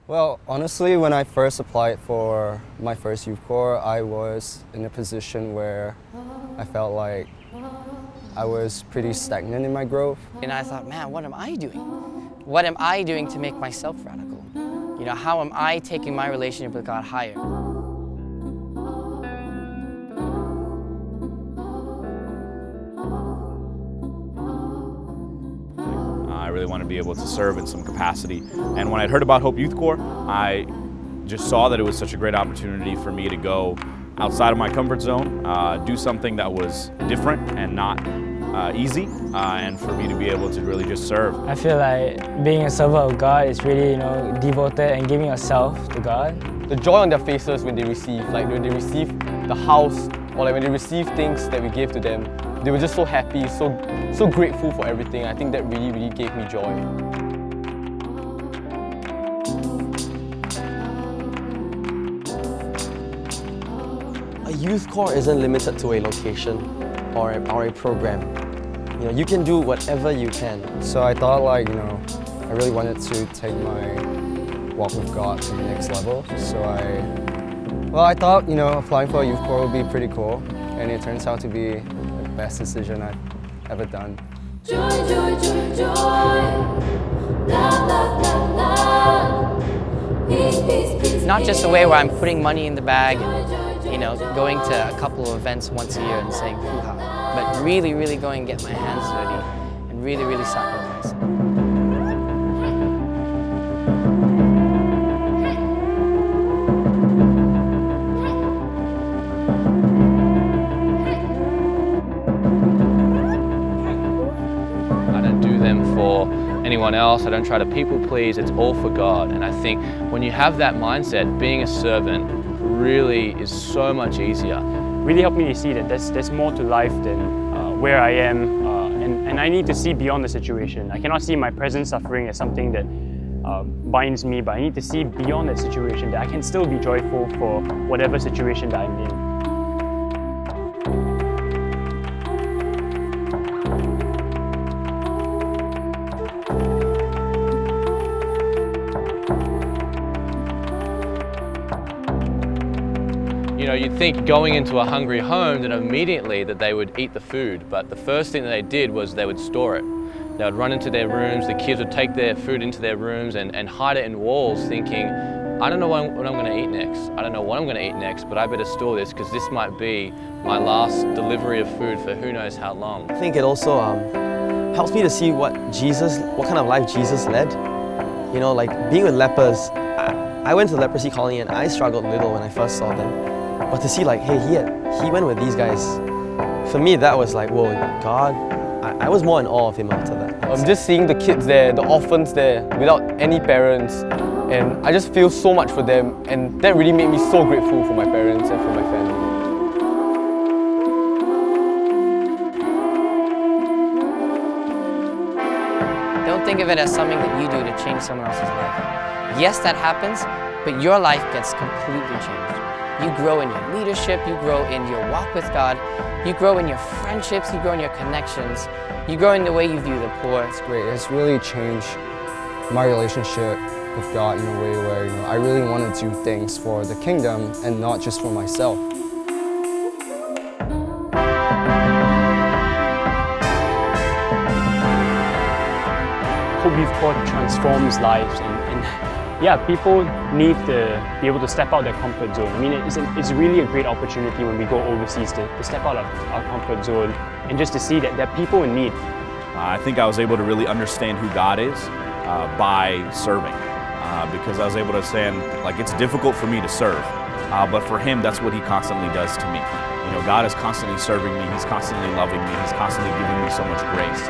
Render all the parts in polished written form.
Well, honestly, when I first applied for my first youth corps, I was in a position where I felt like I was pretty stagnant in my growth. And I thought, man, what am I doing? What am I doing to make myself radical? You know, how am I taking my relationship with God higher? I really want to be able to serve in some capacity. And when I'd heard about Hope Youth Corps, I just saw that it was such a great opportunity for me to go outside of my comfort zone, do something that was different and not easy, and for me to be able to really just serve. I feel like being a servant of God is really, devoted and giving yourself to God. The joy on their faces when they receive, like when they receive the house, or like when they receive things that we gave to them, they were just so happy, so grateful for everything. I think that really gave me joy. A youth corps isn't limited to a location or a program. You can do whatever you can. So I thought I really wanted to take my walk with God to the next level. So I thought, applying for a youth corps would be pretty cool, and it turns out to be the best decision I've ever done. Joy, joy, joy, joy. Love, love, love, love. Peace, peace, peace. Not just a way where I'm putting money in the bag, going to a couple of events once a year and saying hoo-ha, but really going and get my hands dirty and really sacrifice. I don't do them for anyone else. I don't try to people please. It's all for God. And I think when you have that mindset, being a servant really is so much easier. Really helped me to see that there's more to life than where I am, and I need to see beyond the situation. I cannot see my present suffering as something that binds me, but I need to see beyond that situation, that I can still be joyful for whatever situation that I'm in. You'd think going into a hungry home that immediately that they would eat the food, but the first thing that they did was they would store it. They would run into their rooms, the kids would take their food into their rooms and hide it in walls thinking, I don't know what I'm going to eat next. I don't know what I'm going to eat next, but I better store this because this might be my last delivery of food for who knows how long. I think it also helps me to see what kind of life Jesus led. Like being with lepers, I went to the leprosy colony and I struggled a little when I first saw them. But to see hey, he went with these guys, for me that was like, whoa, God, I was more in awe of him after that. Just seeing the kids there, the orphans there, without any parents, and I just feel so much for them, and that really made me so grateful for my parents and for my family. Don't think of it as something that you do to change someone else's life. Yes, that happens, but your life gets completely changed. You grow in your leadership, you grow in your walk with God, you grow in your friendships, you grow in your connections, you grow in the way you view the poor. It's great. It's really changed my relationship with God in a way where I really want to do things for the kingdom and not just for myself. Hope Youth Corps transforms lives, and yeah, people need to be able to step out their comfort zone. I mean, it's really a great opportunity when we go overseas to step out of our comfort zone and just to see that there are people in need. I think I was able to really understand who God is by serving, because I was able to understand, it's difficult for me to serve, but for Him, that's what He constantly does to me. God is constantly serving me, He's constantly loving me, He's constantly giving me so much grace.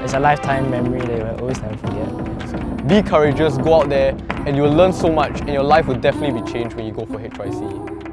It's a lifetime memory that you'll always never forget. Be courageous, go out there, and you'll learn so much, and your life will definitely be changed when you go for HYC.